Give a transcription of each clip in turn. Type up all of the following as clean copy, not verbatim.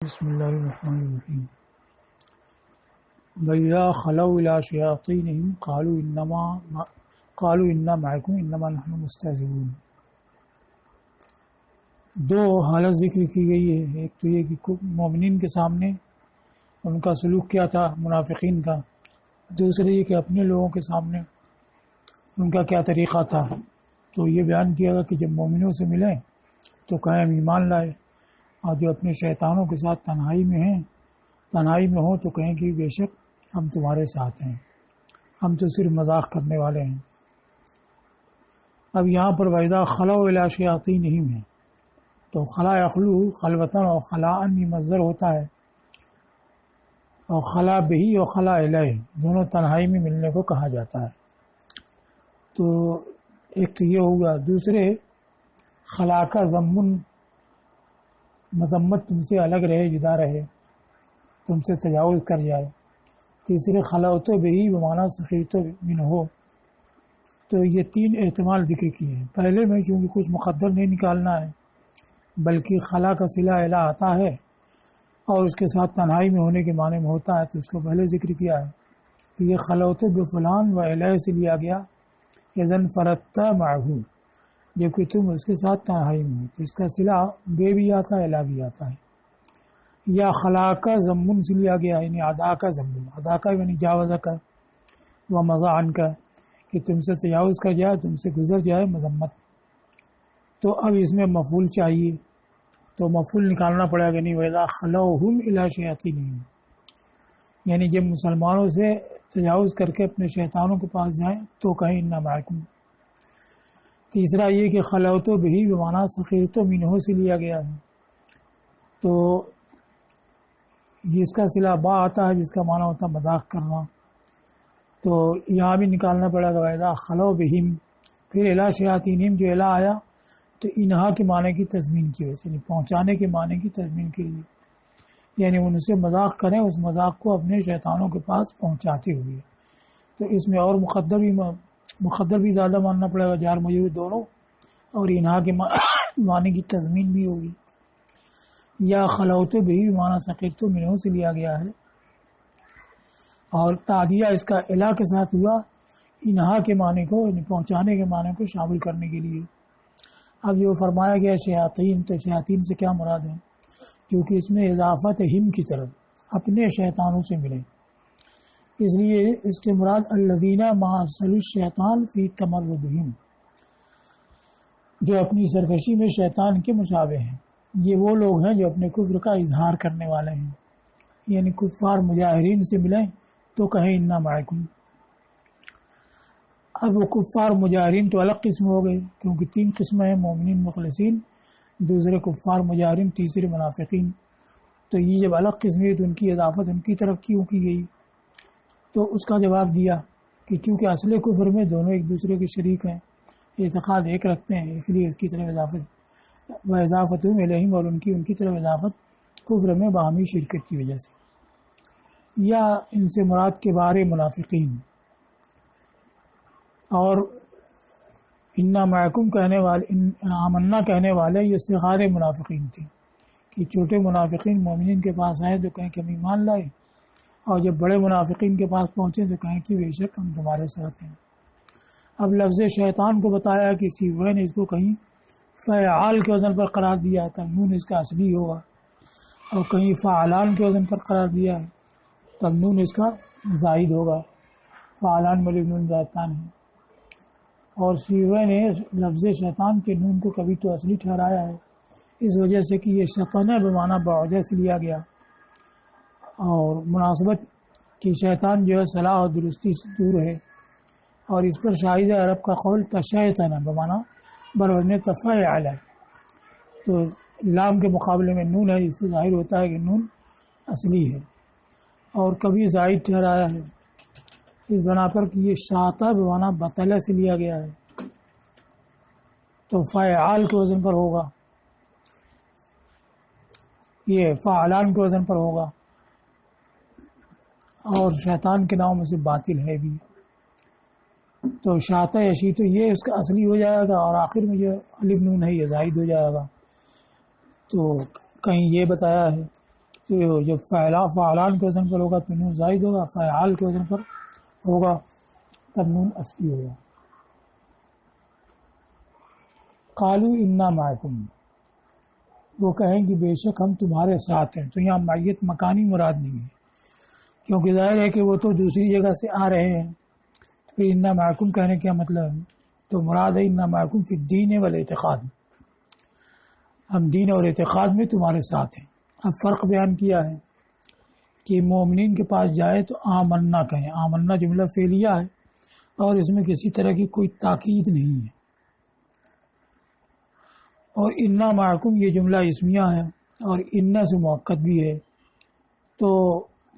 بسم اللہ الرحمن الرحیم وَإِذَا خَلَوْا إِلَىٰ شَيَاطِينِهِمْ قَالُوا إِنَّا مَعَكُمْ إِنَّمَا نَحْنُ مُسْتَهْزِئُونَ۔ دو حالت ذکر کی گئی ہے، ایک تو یہ کہ مومنین کے سامنے ان کا سلوک کیا تھا منافقین کا، دوسرے یہ کہ اپنے لوگوں کے سامنے ان کا کیا طریقہ تھا۔ تو یہ بیان کیا گیا کہ جب مومنوں سے ملیں تو کہیں ہم ایمان لائے، اور جو اپنے شیطانوں کے ساتھ تنہائی میں ہوں تو کہیں کہ بے شک ہم تمہارے ساتھ ہیں، ہم تو صرف مذاق کرنے والے ہیں۔ اب یہاں پر وَإِذَا خَلَوْا إِلَىٰ شَيَاطِينِهِمْ ہے، تو خلا یخلو خلوتاً اور خلاءً بھی مصدر ہوتا ہے، اور خلا بہی اور خلا الیہ دونوں تنہائی میں ملنے کو کہا جاتا ہے۔ تو ایک تو یہ ہوگا، دوسرے خلا کا ضمن مذمت تم سے الگ رہے، جدا رہے، تم سے تجاوز کر جائے۔ تیسرے خلوت بہی بمعنی سخیت منہ، تو یہ تین احتمال ذکر کیے ہیں۔ پہلے میں چونکہ کچھ مقدر نہیں نکالنا ہے بلکہ خلا کا صلہ الی آتا ہے اور اس کے ساتھ تنہائی میں ہونے کے معنی میں ہوتا ہے، تو اس کو پہلے ذکر کیا ہے کہ یہ خلوت بفلان و الیہ سے لیا گیا، اذن فرت معہ، جبکہ تم اس کے ساتھ تنہائی میں ہو، تو اس کا صلہ بے بھی آتا ہے، الا بھی آتا ہے۔ یا خلا کا ضمن سے لیا گیا، یعنی ادا کا ضمن، ادا کا یعنی جاوزہ کا و مزاحن کا، کہ تم سے تجاوز کر جائے، تم سے گزر جائے، مذمت۔ تو اب اس میں مفعول چاہیے، تو مفعول نکالنا پڑے گا، نہیں وَإِذَا خَلَوْهُمْ إِلَىٰ شَيَاطِينِهِمْ، یعنی جب مسلمانوں سے تجاوز کر کے اپنے شیطانوں کے پاس جائیں تو کہیں اِنَّا مَعَكُمْ۔ تیسرا یہ کہ خلوت بہی بمعنی سخیرت منہ سے لیا گیا ہے، تو جس کا صلہ با آتا ہے، جس کا معنی ہوتا ہے مذاق کرنا، تو یہاں بھی نکالنا پڑے گا وَإِذَا خَلَوْا بِهِمْ، پھر اِلیٰ شَيَاطِینِهِمْ، جو اِلیٰ آیا تو انہا کے معنی کی تضمین کی وجہ سے، یعنی پہنچانے کے معنی کی تضمین کے لیے، یعنی ان سے مذاق کریں، اس مذاق کو اپنے شیطانوں کے پاس پہنچاتے ہوئے۔ تو اس میں اور مقدر بھی زیادہ ماننا پڑے گا، جار مجرور دونوں، اور انہا کے معنی کی تضمین بھی ہوگی۔ یا خلوت بھی معنی سخیرت منہ سے لیا گیا ہے، اور تعدیہ اس کا الا کے ساتھ ہوا، انہا کے معنی کو، یعنی پہنچانے کے معنی کو شامل کرنے کے لیے۔ اب جو فرمایا گیا شیاطین، تو شیاطین سے کیا مراد ہے؟ کیونکہ اس میں اضافت ہم کی طرف اپنے شیطانوں سے ملے، اس لیے اس سے مراد الذین مَعَ الشیطان فی تمردہم، جو اپنی سرکشی میں شیطان کے مشابہ ہیں۔ یہ وہ لوگ ہیں جو اپنے کفر کا اظہار کرنے والے ہیں، یعنی کفار مجاہرین سے ملیں تو کہیں اِنَّا مَعَكُمْ۔ اب وہ کفار مجاہرین تو الگ قسم ہو گئے، کیونکہ تین قسمیں ہیں، مومنین مخلصین، دوسرے کفار مجاہرین، تیسرے منافقین۔ تو یہ جب الگ قسم ہے تو ان کی اضافت ان کی طرف کیوں کی گئی؟ تو اس کا جواب دیا کہ چونکہ اصل کفر میں دونوں ایک دوسرے کے شریک ہیں، اعتقاد ایک رکھتے ہیں، اس لیے اس کی طرف اضافت و اضافتہم الیہم، اور ان کی طرف اضافت کفر میں باہمی شرکت کی وجہ سے۔ یا ان سے مراد کے بارے منافقین، اور اِنَّا مَعَكُمْ کہنے والے، آمنا کہنے والے، یہ صغار منافقین تھے، کہ چھوٹے منافقین مومنین کے پاس آئے تو کہیں کہ ہم ایمان لائے، اور جب بڑے منافقین کے پاس پہنچے تو کہیں کہ بے شک ہم تمہارے ساتھ ہیں۔ اب لفظ شیطان کو بتایا کہ سیوہ نے اس کو کہیں فعال کے وزن پر قرار دیا ہے، تب نون اس کا اصلی ہوگا، اور کہیں فعلان کے وزن پر قرار دیا ہے، تب نون اس کا زائد ہوگا، فعلان ملک نون زائدتان ہے۔ اور سیوہ نے لفظ شیطان کے نون کو کبھی تو اصلی ٹھہرایا ہے، اس وجہ سے کہ یہ شیطان بمعنی بعوجہ سے لیا گیا، اور مناسبت کی شیطان جو ہے صلاح اور درستی سے دور ہے، اور اس پر شاہد عرب کا قول تشیطن بمعنی برون تفعل ہے، تو لام کے مقابلے میں نون ہے، اس سے ظاہر ہوتا ہے کہ نون اصلی ہے، اور کبھی زائد ٹھہرایا ہے اس بنا پر کہ یہ شاطہ بمعنی بطلہ سے لیا گیا ہے، تو فعال کے وزن پر ہوگا، یہ فعلان کے وزن پر ہوگا، اور شیطان کے نام میں سے باطل ہے بھی، تو شاطہ یشی، تو یہ اس کا اصلی ہو جائے گا، اور آخر میں جو الف نون ہے یہ زائد ہو جائے گا۔ تو کہیں یہ بتایا ہے تو جب فعلان کے وزن پر ہوگا تو نون زائد ہوگا، فعال کے وزن پر ہوگا تب نون اصلی ہوگا. قالوا انا معکم، وہ کہیں کہ بے شک ہم تمہارے ساتھ ہیں. تو یہاں معیت مکانی مراد نہیں ہے، کیونکہ ظاہر ہے کہ وہ تو دوسری جگہ سے آ رہے ہیں. تو پھر انا معکم کہنے کا مطلب ہے تو مراد ہے انا معکم فی الدین والاعتقاد، ہم دین اور اعتقاد میں تمہارے ساتھ ہیں. اب فرق بیان کیا ہے کہ مومنین کے پاس جائے تو آمنا کہیں. آمنا جملہ فعلیہ ہے اور اس میں کسی طرح کی کوئی تاکید نہیں ہے. اور انا معکم یہ جملہ اسمیہ ہے اور انا سے مؤکد بھی ہے. تو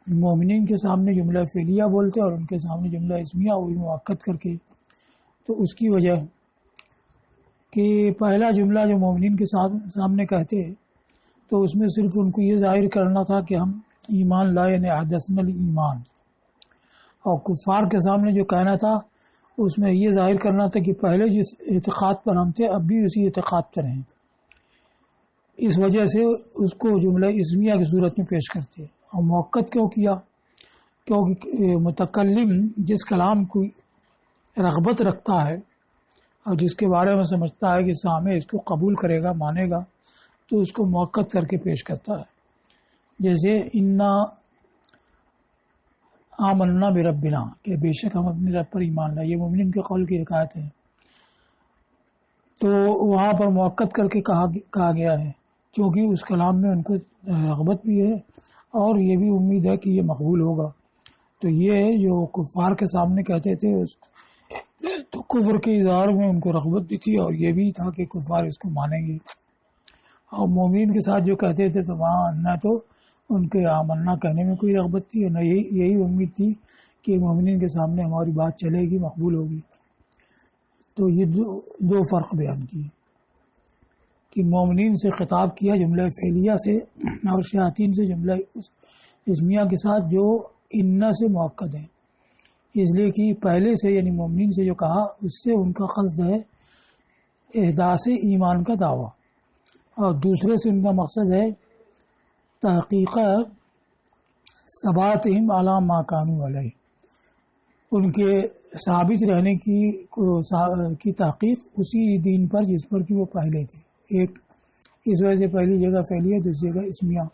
مومنین کے سامنے جملہ فعلیہ بولتے اور ان کے سامنے جملہ اسمیہ وہ مؤکد کر کے. تو اس کی وجہ کہ پہلا جملہ جو مومنین کے سامنے کہتے تو اس میں صرف ان کو یہ ظاہر کرنا تھا کہ ہم ایمان لائے، یعنی حدثنا الایمان. اور کفار کے سامنے جو کہنا تھا اس میں یہ ظاہر کرنا تھا کہ پہلے جس اعتقاد پر ہم تھے اب بھی اسی اعتقاد پر ہیں. اس وجہ سے اس کو جملہ اسمیہ کی صورت میں پیش کرتے. اور مؤکد کیوں کیا؟ کیونکہ متکلم جس کلام کو رغبت رکھتا ہے اور جس کے بارے میں سمجھتا ہے کہ سامع اس کو قبول کرے گا، مانے گا، تو اس کو مؤکد کر کے پیش کرتا ہے. جیسے انا آمنا بربنا، کہ بے شک ہم اپنے رب پر ایمان لائے، یہ مومنین کے قول کی حکایت ہے. تو وہاں پر مؤکد کر کے کہا گیا ہے کیونکہ اس کلام میں ان کو رغبت بھی ہے اور یہ بھی امید ہے کہ یہ مقبول ہوگا. تو یہ جو کفار کے سامنے کہتے تھے تو کفر کے اظہار میں ان کو رغبت بھی تھی اور یہ بھی تھا کہ کفار اس کو مانیں گے. اور مومنین کے ساتھ جو کہتے تھے تو وہاں نہ تو ان کے آمنا کہنے میں کوئی رغبت تھی اور نہ یہی امید تھی کہ مومنین کے سامنے ہماری بات چلے گی، مقبول ہوگی. تو یہ دو فرق بیان کیے کہ مومنین سے خطاب کیا جملہ فعلیہ سے اور شیاطین سے جملہ اسمیہ کے ساتھ جو انا سے مؤکد ہے. اس لیے کہ پہلے سے یعنی مومنین سے جو کہا اس سے ان کا قصد ہے احداث ایمان کا دعویٰ، اور دوسرے سے ان کا مقصد ہے تحقیق ثباتہم علی ما کانوا علیہ، ان کے ثابت رہنے کی تحقیق اسی دین پر جس پر کہ وہ پہلے تھے. ایک اس وجہ سے پہلی جگہ فعلیہ، دوسری جگہ اسمیہ.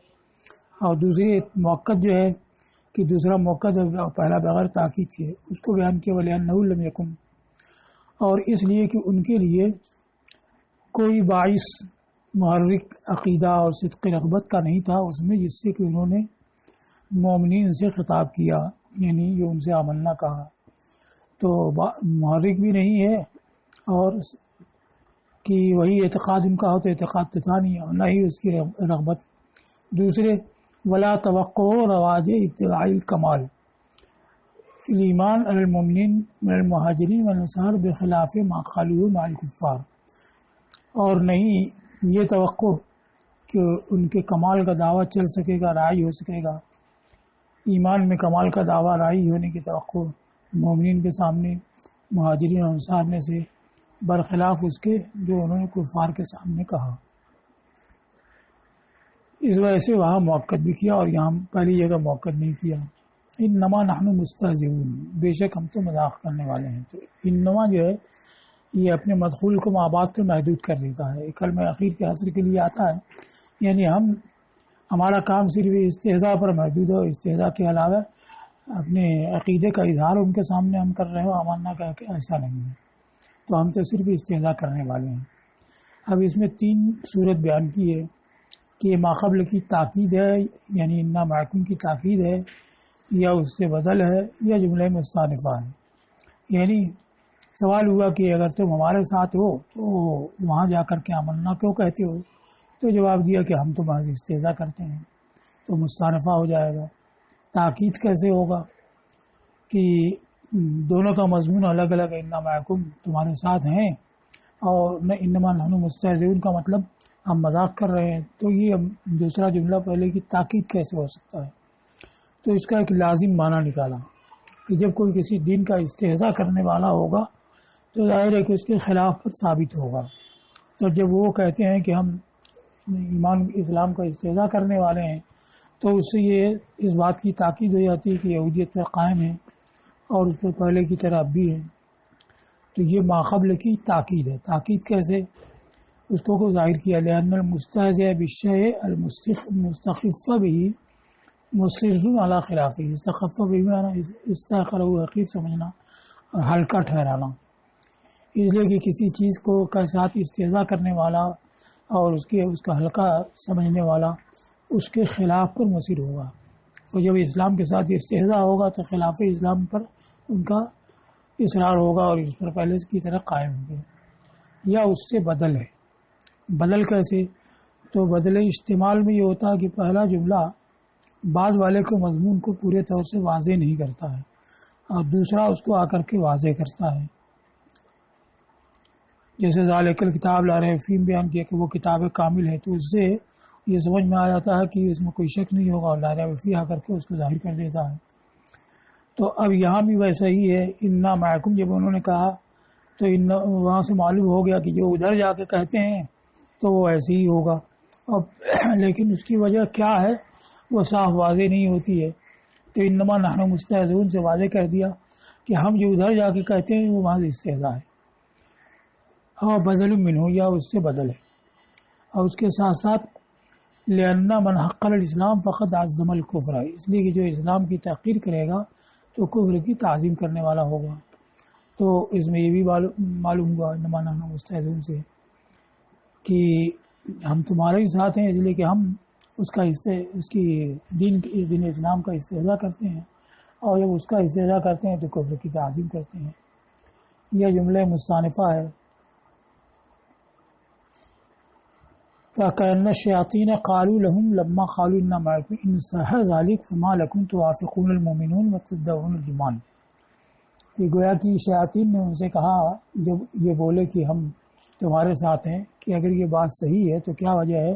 اور دوسری مؤکد جو ہے کہ دوسرا مؤکد پہلا بغیر تاکید کے اس کو بیان کیا وَلِأَنَّهُ لَمْ يَكُنْ، اور اس لیے کہ ان کے لیے کوئی باعث محرک عقیدہ اور صدق رغبت کا نہیں تھا اس میں، جس سے کہ انہوں نے مومنین سے خطاب کیا، یعنی جو ان سے آمنا کہا. تو محرک بھی نہیں ہے اور کہ وہی اعتقاد ان کا ہو تو اعتقاد تو تھا نہیں، اور نہ ہی اس کی رغبت. دوسرے ولا توقع رواج ابتغاء الکمال فی الایمان علی المؤمنین من المہاجرین والانصار بخلاف ما قالوه مع الکفار، اور نہیں یہ توقع کہ ان کے کمال کا دعویٰ چل سکے گا، رائج ہو سکے گا. ایمان میں کمال کا دعویٰ رائج ہونے کی توقع مومنین کے سامنے مہاجرین اور انصار میں سے برخلاف اس کے جو انہوں نے کفار کے سامنے کہا. اس وجہ سے وہاں مؤکد بھی کیا اور یہاں پہلی جگہ مؤکد نہیں کیا. انما نحن مستہزئون، بے شک ہم تو مذاق کرنے والے ہیں. تو انما جو ہے یہ اپنے مدخول کو مابعد پر محدود کر دیتا ہے، کلمہ اخیر کے حصر کے لیے آتا ہے. یعنی ہمارا کام صرف استہزاء پر محدود ہے، استہزاء کے علاوہ اپنے عقیدے کا اظہار ان کے سامنے ہم کر رہے ہو آمنا کا ایسا نہیں ہے. تو ہم تو صرف استہزاء کرنے والے ہیں. اب اس میں 3 صورت بیان کی ہے کہ یہ ماقبل کی تاکید ہے، یعنی انا معکم کی تاکید ہے، یا اس سے بدل ہے، یا جملہ مستانفہ ہے. یعنی سوال ہوا کہ اگر تم ہمارے ساتھ ہو تو وہاں جا کر کے آمنا کیوں کہتے ہو؟ تو جواب دیا کہ ہم تو محض استہزاء کرتے ہیں. تو مستانفہ ہو جائے گا. تاکید کیسے ہوگا کہ دونوں کا مضمون الگ الگ ہے. انا معکم تمہارے ساتھ ہیں، اور نہ انما نحن مستہزئون کا مطلب ہم مذاق کر رہے ہیں. تو یہ دوسرا جملہ پہلے کی تاکید کیسے ہو سکتا ہے؟ تو اس کا ایک لازم معنی نکالا کہ جب کوئی کسی دین کا استہزاء کرنے والا ہوگا تو ظاہر ہے کہ اس کے خلاف پر ثابت ہوگا. تو جب وہ کہتے ہیں کہ ہم ایمان اسلام کا استہزاء کرنے والے ہیں تو اس سے یہ اس بات کی تاکید ہو جاتی ہے کہ یہودیت پر قائم ہے اور اس پر پہلے کی طرح اب بھی ہے. تو یہ ماقبل کی تاکید ہے. تاکید کیسے؟ اس کو ظاہر کیا لأن المستهزئ بالشيء المستخف به مصر على خلافه. استخف به معنی استحقره حقیر سمجھنا اور ہلکا ٹھہرانا. اس لیے کہ کسی چیز کو کا ساتھ استہزاء کرنے والا اور اس کا ہلکا سمجھنے والا اس کے خلاف پر مصر ہوگا. تو جب اسلام کے ساتھ استہزاء ہوگا تو خلاف اسلام پر ان کا اصرار ہوگا اور اس پر پہلے کی طرح قائم ہوں گے. یا اس سے بدل ہے. بدل کیسے؟ تو بدل استعمال میں یہ ہوتا ہے کہ پہلا جملہ بعض والے کو مضمون کو پورے طور سے واضح نہیں کرتا ہے اور دوسرا اس کو آ کر کے واضح کرتا ہے. جیسے ذالک الکتاب لا ریب فیہ بیان کیا کہ وہ کتاب کامل ہے، تو اس سے یہ سمجھ میں آ جاتا ہے کہ اس میں کوئی شک نہیں ہوگا اور لا ریب فیہ آ کر کے اس کو ظاہر کر دیتا ہے. تو اب یہاں بھی ویسا ہی ہے. انا معکم جب انہوں نے کہا تو وہاں سے معلوم ہو گیا کہ جو ادھر جا کے کہتے ہیں تو وہ ایسے ہی ہوگا. اب لیکن اس کی وجہ کیا ہے وہ صاف واضح نہیں ہوتی ہے. تو انما نحن مستہزئون سے واضح کر دیا کہ ہم جو ادھر جا کے کہتے ہیں وہ وہاں سے استہزاء ہے اور بدل منہ یا اس سے بدل ہے. اور اس کے ساتھ ساتھ لأن من حقر الاسلام فقط عظم الکفر، اس لیے کہ جو اسلام کی تحقیر کرے گا تو کفر کی تعظیم کرنے والا ہوگا. تو اس میں یہ بھی معلوم ہوا انما نحن مستہزئون سے کہ ہم تمہارے ہی ساتھ ہیں، اس لیے کہ ہم اس کی دین اسلام کا استہزاء کرتے ہیں اور جب اس کا استہزاء کرتے ہیں تو کفر کی تعظیم کرتے ہیں. یہ جملہ مستانفہ ہے. فَكَأَنَّ الشَّيَاطِينَ قَالُوا لَهُمْ لَمَّا قَالُوا إِنَّا مَعَكُمْ إِنْ صَحَّ ذَلِكَ فَمَا لَكُمْ تُوَافِقُونَ الْمُؤْمِنُونَ وَتَدَّعُونَ الْجُمَانَ. کہ گویا کہ شیاطین نے ان سے کہا جب یہ بولے کہ ہم تمہارے ساتھ ہیں کہ اگر یہ بات صحیح ہے تو کیا وجہ ہے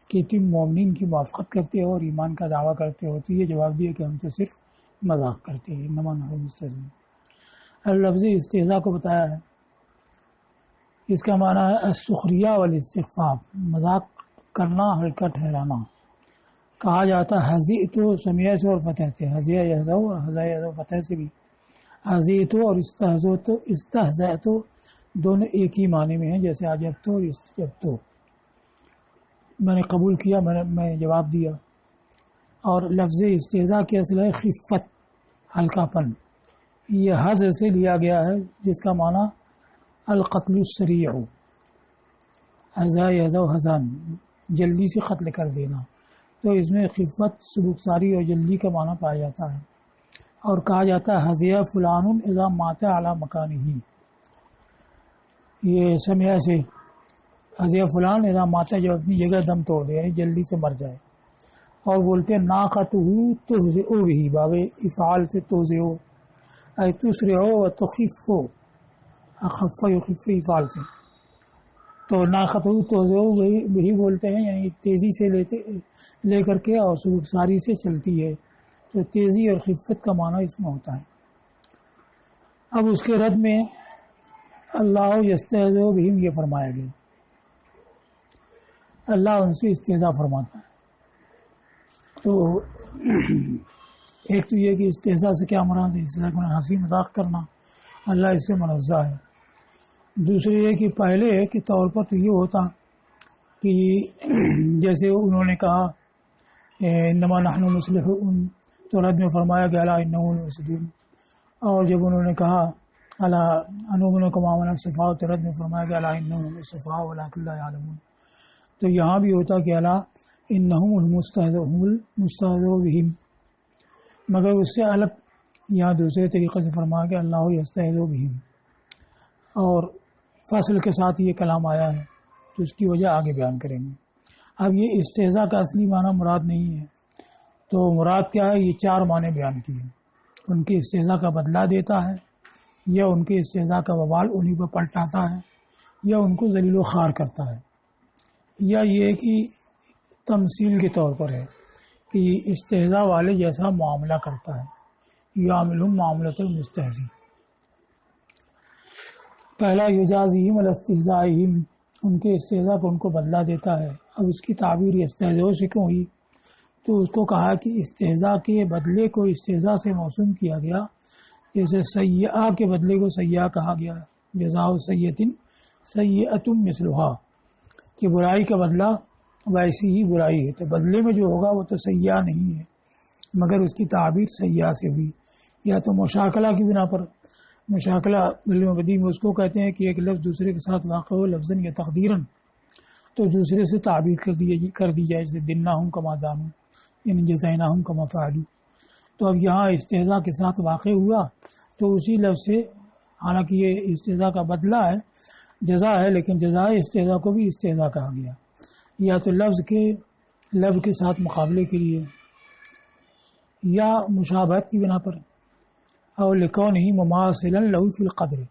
کہ تم مومنین کی موافقت کرتے ہو اور ایمان کا دعویٰ کرتے ہو. تو یہ جواب دیا کہ ہم تو صرف مذاق کرتے ہیں. انما نحن مستہزئون. لفظ استہزاء کو بتایا ہے. اس کا معنی ہے السخریہ والاستخفاف، مذاق کرنا، ہلکا ٹھہرانا. کہا جاتا حزیت و سمیہ سے اور فتح سے، حزیہ یحزو اور حزا یحزو فتح سے بھی. حزیت اور استہزأت دونوں ایک ہی معنی میں ہیں، جیسے عجبت اور استجبت. میں نے قبول کیا، میں جواب دیا. اور لفظ استہزاء کی اصل ہے خفت، ہلکا پن. یہ حز سے لیا گیا ہے جس کا معنی القتل السریع، حزا یحزو حزان، جلدی سے قتل کر دینا. تو اس میں خفت، سبکساری اور جلدی کا معنی پایا جاتا ہے. اور کہا جاتا ہے حزیہ فلان اذا مات علی مکانہ، یہ سمیہ سے حزیہ فلان اذا مات جو اپنی جگہ دم توڑ دے یعنی جلدی سے مر جائے. اور بولتے ہیں ناقتہ تہزئ بہ، باب افعال سے توزئ ای تسرع و تخف، اخف یخف افعال سے. تو ناقتہ تہزئ بہ بولتے ہیں یعنی تیزی سے لے کر کے اور سبکساری سے چلتی ہے. تو تیزی اور خفت کا معنی اس میں ہوتا ہے. اب اس کے رد میں اللہ یستہزئ بہم یہ فرمایا گیا، اللہ ان سے استہزاء فرماتا ہے. تو ایک تو یہ کہ استہزاء سے کیا مراد ہے، استہزاء کو ہنسی مذاق کرنا، اللہ اس سے منزہ ہے. دوسرے یہ کہ پہلے کے طور پر تو یہ ہوتا کہ جیسے انہوں نے کہا انما نحن مصلحون تو رد میں فرمایا کہ الا انهم المفسدون. اور جب انہوں نے کہا الا انؤمنکم آمن الصفاء تو رد میں فرمایا کہ الا انهم الصفاء ولکن لا یعلمون. تو یہاں بھی ہوتا کہ الا انهم المستهزئ بهم، مگر اس سے الگ یہاں دوسرے طریقے سے فرمایا کہ اللہ یستہزئ بهم. اور فصل کے ساتھ یہ کلام آیا ہے تو اس کی وجہ آگے بیان کریں گے. اب یہ استہزاء کا اصلی معنی مراد نہیں ہے. تو مراد کیا ہے؟ یہ چار معنی بیان کیے. ان کے استہزاء کا بدلہ دیتا ہے، یا ان کے استہزاء کا وبال انہی پر پلٹاتا ہے، یا ان کو ذلیل و خوار کرتا ہے، یا یہ کہ تمثیل کے طور پر ہے کہ استہزاء والے جیسا معاملہ کرتا ہے. یعملہم معاملۃ المستہزئ. پہلا یجازیہم علی استہزائہم، ان کے استہزاء کو ان کو بدلہ دیتا ہے. اب اس کی تعبیر استہزاء سے کیوں ہوئی؟ تو تو اس کو کہا کہ استہزاء کے بدلے کو استہزاء سے موسوم کیا گیا، جیسے سیئہ کے بدلے کو سیئہ کہا گیا، جزاء سیئۃ سیئۃ مثلھا، کہ برائی کا بدلہ ویسی ہی برائی ہے، تو بدلے میں جو ہوگا وہ تو سیئہ نہیں ہے مگر اس کی تعبیر سیئہ سے ہوئی، یا تو مشاکلہ کی بنا پر۔ مشاکلہ علم بدیع میں اس کو کہتے ہیں کہ ایک لفظ دوسرے کے ساتھ واقع ہو لفظاً یا تقدیراً تو دوسرے سے تعبیر کر دی جائے، جیسے دناہم کما دانو، یعنی جزیناہم کما فعلوا۔ تو اب یہاں استہزاء کے ساتھ واقع ہوا تو اسی لفظ سے، حالانکہ یہ استہزاء کا بدلہ ہے، جزا ہے، لیکن جزائے استہزاء کو بھی استہزاء کہا گیا، یا تو لفظ کے ساتھ مقابلے کے لیے، یا مشابہت کی بنا پر، اور لکونہ مماثلا لہ فی القدر،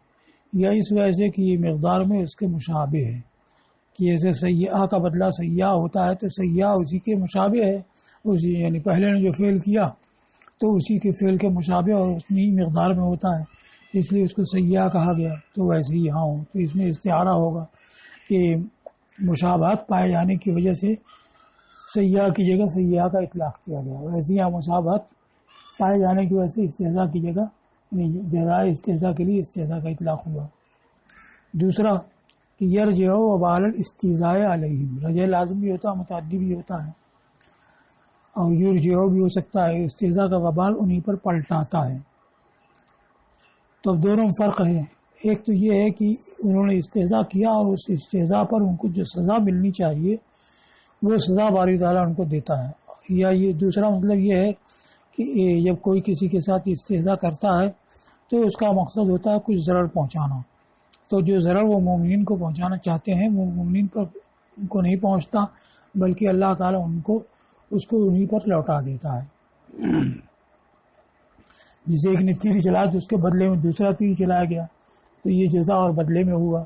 یا اس وجہ سے کہ یہ مقدار میں اس کے مشابہ ہے، کہ جیسے سیئہ کا بدلہ سیئہ ہوتا ہے تو سیئہ اسی کے مشابہ ہے، اسی یعنی پہلے نے جو فعل کیا تو اسی کے فعل کے مشابہ اور اتنی ہی مقدار میں ہوتا ہے، اس لیے اس کو سیئہ کہا گیا۔ تو ویسے ہی یہاں ہو تو اس میں استعارہ ہوگا کہ مشابہت پائے جانے کی وجہ سے سیئہ کی جگہ سیئہ کا اطلاق کیا گیا، ویسے یہاں مشابہت پائے جانے کی وجہ سے استہزاء کی جگہ جزائے استہزاء کے لیے استہزاء کا اطلاق ہوا۔ دوسرا کہ یرجع وبال الاستہزاء علیہم، رجع لازم بھی ہوتا ہے، متعدی بھی ہوتا ہے، اور یرجع بھی ہو سکتا ہے، استہزاء کا وبال انہی پر پلٹاتا ہے۔ تو اب دونوں فرق ہے، ایک تو یہ ہے کہ انہوں نے استہزاء کیا اور اس استہزاء پر ان کو جو سزا ملنی چاہیے وہ سزا باری تعالیٰ ان کو دیتا ہے، یا یہ دوسرا مطلب یہ ہے کہ جب کوئی کسی کے ساتھ استہزاء کرتا ہے تو اس کا مقصد ہوتا ہے کچھ ضرر پہنچانا، تو جو ضرر وہ مومنین کو پہنچانا چاہتے ہیں وہ مومنین پر ان کو نہیں پہنچتا، بلکہ اللہ تعالیٰ اس کو انہی پر لوٹا دیتا ہے۔ جسے ایک نے تیر چلایا تو اس کے بدلے میں دوسرا تیر چلایا گیا، تو یہ جزا اور بدلے میں ہوا،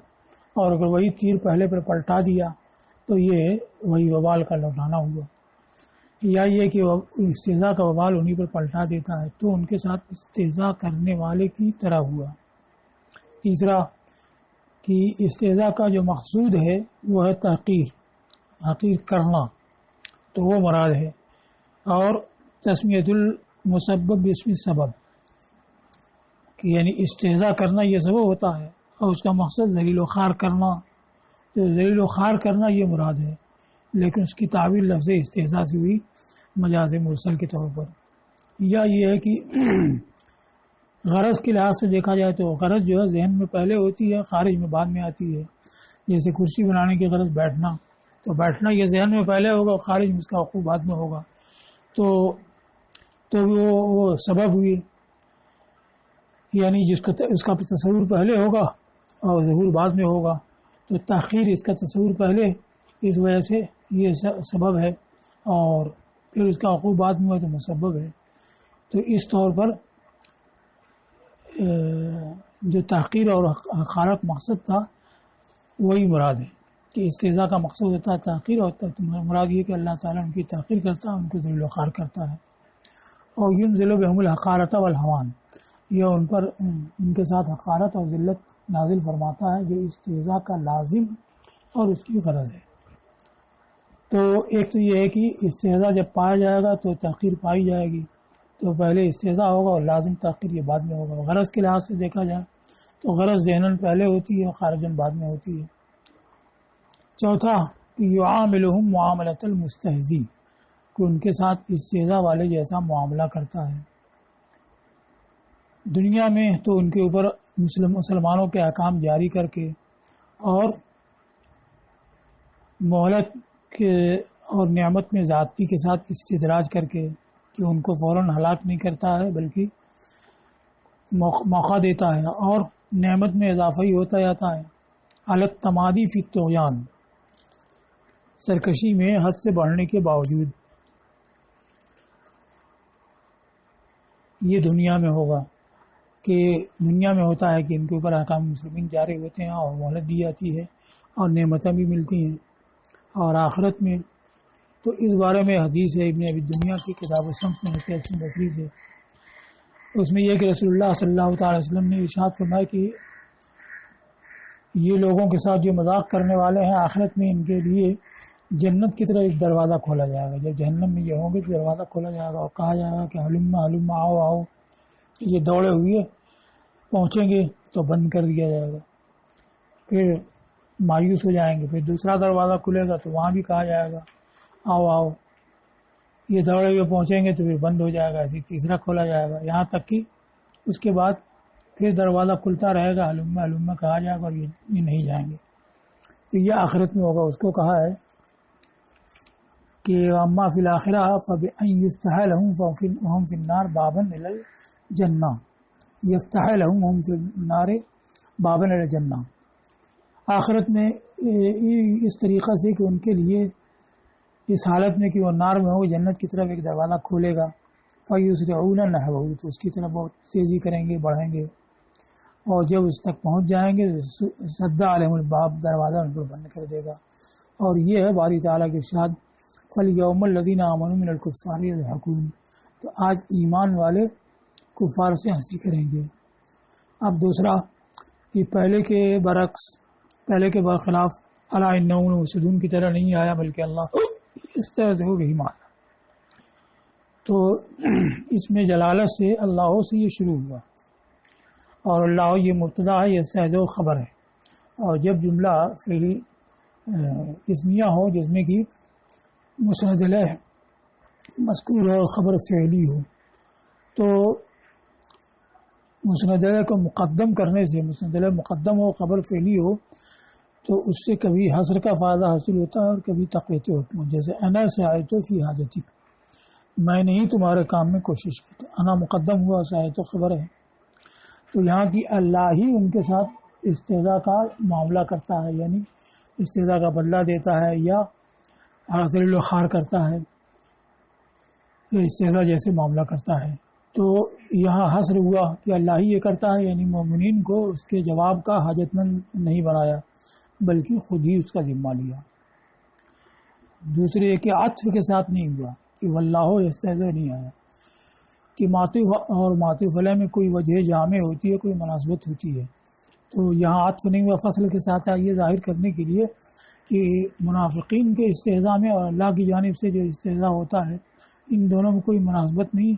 اور اگر وہی تیر پہلے پر پلٹا دیا تو یہ وہی وبال کا لوٹانا ہوا، یا یہ کہ استہزاء کا وبال انہی پر پلٹا دیتا ہے، تو ان کے ساتھ استہزاء کرنے والے کی طرح ہوا۔ تیسرا کہ استہزاء کا جو مقصود ہے وہ ہے حقیر کرنا، تو وہ مراد ہے، اور تسمیت المسبب باسم سبب، کہ یعنی استہزاء کرنا یہ سبب ہوتا ہے اور اس کا مقصد ذلیل و خوار کرنا، تو ذلیل و خوار کرنا یہ مراد ہے، لیکن اس کی تعبیر لفظ استہزاء سے ہوئی مجاز مرسل کے طور پر۔ یا یہ ہے کہ غرض کے لحاظ سے دیکھا جائے تو غرض جو ہے ذہن میں پہلے ہوتی ہے، خارج میں بعد میں آتی ہے، جیسے کرسی بنانے کی غرض بیٹھنا، تو بیٹھنا یہ ذہن میں پہلے ہوگا اور خارج میں اس کا وقوع بعد میں ہوگا، تو وہ سبب ہوئی، یعنی اس کا تصور پہلے ہوگا اور ظہور بعد میں ہوگا، تو تاخیر اس کا تصور پہلے، اس وجہ سے یہ سبب ہے، اور پھر اس کا وقوع بعد میں ہو تو مسبب ہے۔ تو اس طور پر جو تحقیر اور حقارت مقصد تھا وہی مراد ہے، کہ استہزاء کا مقصد ہوتا ہے تحقیر، اور مراد یہ کہ اللہ تعالیٰ ان کی تحقیر کرتا ہے، ان کو ذلیل و خوار کرتا ہے۔ اور ینزل بہم الحقارۃ والہوان، یہ ان کے ساتھ حقارت اور ذلت نازل فرماتا ہے، جو استہزاء کا لازم اور اس کی غرض ہے۔ تو ایک تو یہ ہے کہ استہزاء جب پایا جائے گا تو تحقیر پائی جائے گی، تو پہلے استہزاء ہوگا اور لازم تحقیر یہ بعد میں ہوگا۔ غرض کے لحاظ سے دیکھا جائے تو غرض ذہناً پہلے ہوتی ہے اور خارجاً بعد میں ہوتی ہے۔ چوتھا کہ یعاملہم معاملۃ المستہزی، کہ ان کے ساتھ استہزاء والے جیسا معاملہ کرتا ہے۔ دنیا میں تو ان کے اوپر مسلمانوں کے احکام جاری کر کے اور مہلت کے اور نعمت میں زیادتی کے ساتھ استدراج کر کے، کہ ان کو فوراً ہلاک نہیں کرتا ہے بلکہ موقع دیتا ہے، اور نعمت میں اضافہ ہی ہوتا جاتا ہے۔ علی التمادی فی الطغیان، سرکشی میں حد سے بڑھنے کے باوجود، یہ دنیا میں ہوگا، کہ دنیا میں ہوتا ہے کہ ان کے اوپر احکام مسلمین جاری ہوتے ہیں اور مہلت دی جاتی ہے اور نعمتیں بھی ملتی ہیں، اور آخرت میں تو اس بارے میں حدیث ہے ابن ابی دنیا کی کتاب الشمس میں حسن بصری سے، اس میں یہ کہ رسول اللہ صلی اللہ تعالی وسلم نے ارشاد فرمایا کہ یہ لوگوں کے ساتھ جو مذاق کرنے والے ہیں، آخرت میں ان کے لیے جنت کی طرف ایک دروازہ کھولا جائے گا. جب جہنم میں یہ ہوں گے تو دروازہ کھولا جائے گا اور کہا جائے گا کہ ہلما ہلما آؤ آؤ. یہ دوڑے ہوئے پہنچیں گے تو بند کر دیا جائے گا. پھر مایوس ہو جائیں گے. پھر دوسرا دروازہ کھلے گا تو وہاں بھی کہا جائے گا آؤ آؤ. یہ دوڑے ہوئے پہنچیں گے تو پھر بند ہو جائے گا. ایسے تیسرا کھولا جائے گا یہاں تک کہ اس کے بعد پھر دروازہ کھلتا رہے گا. ہلما ہلما کہا جائے گا اور یہ نہیں جائیں گے. تو یہ آخرت میں ہوگا. اس کو کہا ہے کہ اما فی الآخرہ فبأن یفتح لهم وهم فی النار بابا الی الجنہ. یفتح لهم وهم فی النار بابا الی الجنہ. آخرت میں اس طریقہ سے کہ ان کے لیے اس حالت میں کہ وہ نار میں ہو جنت کی طرف ایک دروازہ کھولے گا. فیسرعون نحوہ تو اس کی طرف بہت تیزی کریں گے بڑھیں گے اور جب اس تک پہنچ جائیں گے سد علیہم الباب دروازہ ان کو بند کر دے گا. اور یہ ہے باری تعالیٰ کے ارشاد فَالْيَوْمَ الَّذِينَ آمَنُوا مِنَ الْكُفَّارِ يَضْحَكُونَ. تو آج ایمان والے کفار سے ہنسی کریں گے. اب دوسرا کہ پہلے کے برعکس پہلے کے برخلاف الا انہم لمفسدون کی طرح نہیں آیا بلکہ اللہ استہزأ بہم آیا. تو اس میں جلالت سے اللہ سے یہ شروع ہوا اور اللہ یہ مبتدا ہے یہ استہزاء خبر ہے. اور جب جملہ فعلی اسمیہ ہو جس میں کہ مسند علیہ مذکور ہو خبر فعلی ہو تو مسند علیہ کو مقدم کرنے سے مسند علیہ مقدم ہو خبر فعلی ہو تو اس سے کبھی حصر کا فائدہ حاصل ہوتا ہے اور کبھی تقویت حکم. جیسے انا سعیت فی حاجتی میں نے ہی تمہارے کام میں کوشش کی. تو انا مقدم ہوا سعیت خبر ہے. تو یہاں کی اللہ ہی ان کے ساتھ استہزاء کا معاملہ کرتا ہے یعنی استہزاء کا بدلہ دیتا ہے یا ذلیل و خوار کرتا ہے استہزاء جیسے معاملہ کرتا ہے. تو یہاں حصر ہوا کہ اللہ ہی یہ کرتا ہے یعنی مومنین کو اس کے جواب کا حاجت مند نہیں بنایا بلکہ خود ہی اس کا ذمہ لیا. دوسرے کہ عطف کے ساتھ نہیں ہوا کہ واللہ استہزاء نہیں آیا کہ معطوف اور معطوف علیہ میں کوئی وجہ جامع ہوتی ہے کوئی مناسبت ہوتی ہے. تو یہاں عطف نہیں ہوا فصل کے ساتھ یہ ظاہر کرنے کے لیے کہ منافقین کے استہزاء میں اور اللہ کی جانب سے جو استہزاء ہوتا ہے ان دونوں میں کوئی مناسبت نہیں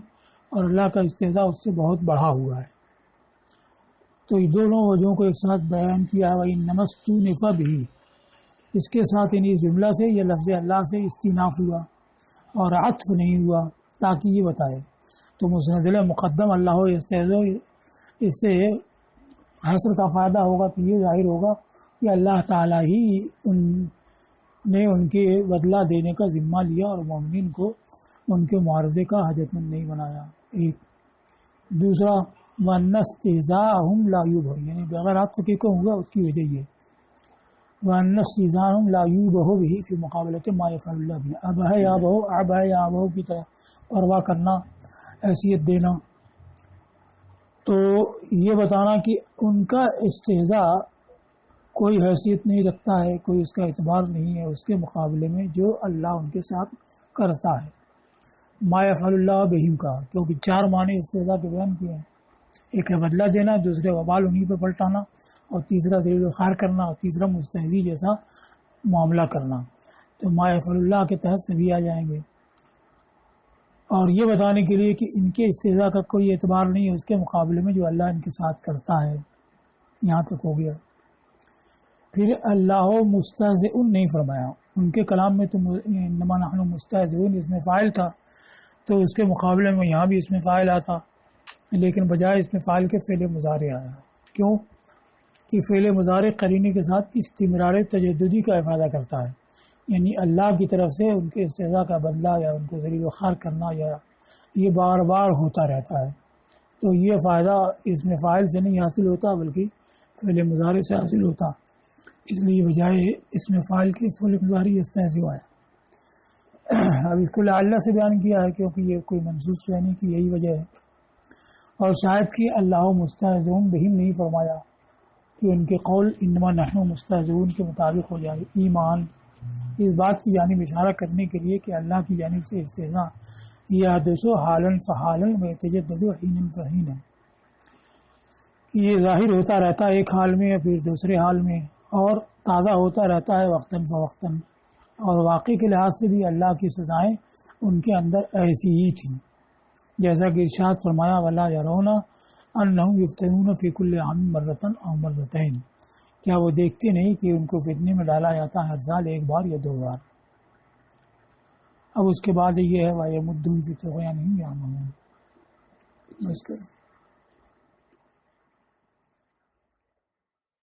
اور اللہ کا استہزاء اس سے بہت بڑھا ہوا ہے. تو یہ دونوں وجہوں کو ایک ساتھ بیان کیا ہے. وَإِنَّمَا اسْتُؤْنِفَ بِهِ اس کے ساتھ یعنی جملہ سے یہ لفظ اللہ سے استیناف ہوا اور عطف نہیں ہوا تاکہ یہ بتائے. تو مسند علیہ مقدم اللہ استہزاء اس سے حصر کا فائدہ ہوگا تو یہ ظاہر ہوگا کہ اللہ تعالیٰ ہی ان کے بدلہ دینے کا ذمہ لیا اور مومنین کو ان کے معارضے کا حاجت مند نہیں بنایا. ایک دوسرا وَأَنَّ اسْتِهْزَاءَهُمْ لَا يُبْهَ یعنی بغیر عطف کے کیوں ہوا اس کی وجہ یہ وَأَنَّ اسْتِهْزَاءَهُمْ لَا يُبْهَ بِهِ فِي مُقَابَلَةِ مَا يَفْعَلُ اللَّهُ بِهِ. اب ہے یا بہو کی طرح پرواہ کرنا حیثیت دینا. تو یہ بتانا کہ ان کا استہزاء کوئی حیثیت نہیں رکھتا ہے کوئی اس کا اعتبار نہیں ہے اس کے مقابلے میں جو اللہ ان کے ساتھ کرتا ہے. ما یفعل اللہ بہم کا کیونکہ چار معنی استہزاء کے بیان کیے ہیں. ایک ہے بدلہ دینا دوسرے وبال انہی پہ پلٹانا اور تیسرا ذلیل و خوار کرنا اور تیسرا مستہزی جیسا معاملہ کرنا. تو ما یفعل اللہ کے تحت سبھی آ جائیں گے اور یہ بتانے کے لیے کہ ان کے استہزاء کا کوئی اعتبار نہیں ہے اس کے مقابلے میں جو اللہ ان کے ساتھ کرتا ہے. یہاں تک ہو گیا. پھر اللہ مستہزئ نہیں فرمایا ان کے کلام میں. تو انما نحن مستہزئون اس میں فاعل تھا تو اس کے مقابلے میں یہاں بھی اس میں فاعل آتا لیکن بجائے اس میں فاعل کے فعل مضارع آیا. کیوں کہ فعل مضارع قرینے کے ساتھ استمرار تجددی کا افادہ کرتا ہے یعنی اللہ کی طرف سے ان کے استہزاء کا بدلہ یا ان کو ذلیل و خوار کرنا یا یہ بار بار ہوتا رہتا ہے. تو یہ فائدہ اس میں فاعل سے نہیں حاصل ہوتا بلکہ فعل مضارع سے حاصل ہوتا. اس لیے بجائے اس میں فاعل کے فعل مضارع استہزاء آیا. اب اس کو لعل سے بیان کیا ہے کیونکہ یہ کوئی منصوص ہے نہیں کہ یہی وجہ ہے. اور شاید کہ اللہ مستہزئون بہم نہیں فرمایا کہ ان کے قول انما نحن مستہزئون کے مطابق ہو جائے. ایمان اس بات کی جانب اشارہ کرنے کے لیے کہ اللہ کی جانب سے استہزاء یحدث حالا فحالا ویتجدد حینا فحینا یہ ظاہر ہوتا رہتا ہے ایک حال میں یا پھر دوسرے حال میں اور تازہ ہوتا رہتا ہے وقتاً فوقتاً اور واقعی کے لحاظ سے بھی اللہ کی سزائیں ان کے اندر ایسی ہی تھیں، جیسا کہ ارشاد فرمایا وَلَا يَرَوْنَ أَنَّهُمْ يُفْتَنُونَ فِي كُلِّ عَامٍ مَرَّةً أَوْ مَرَّتَيْنِ، کیا وہ دیکھتے نہیں کہ ان کو فتنے میں ڈالا جاتا ہر سال ایک بار یا 2 بار۔ اب اس کے بعد یہ ہے وَيَمُدُّهُمْ فِي طُغْيَانِهِمْ يَعْمَهُونَ۔ بس کریں۔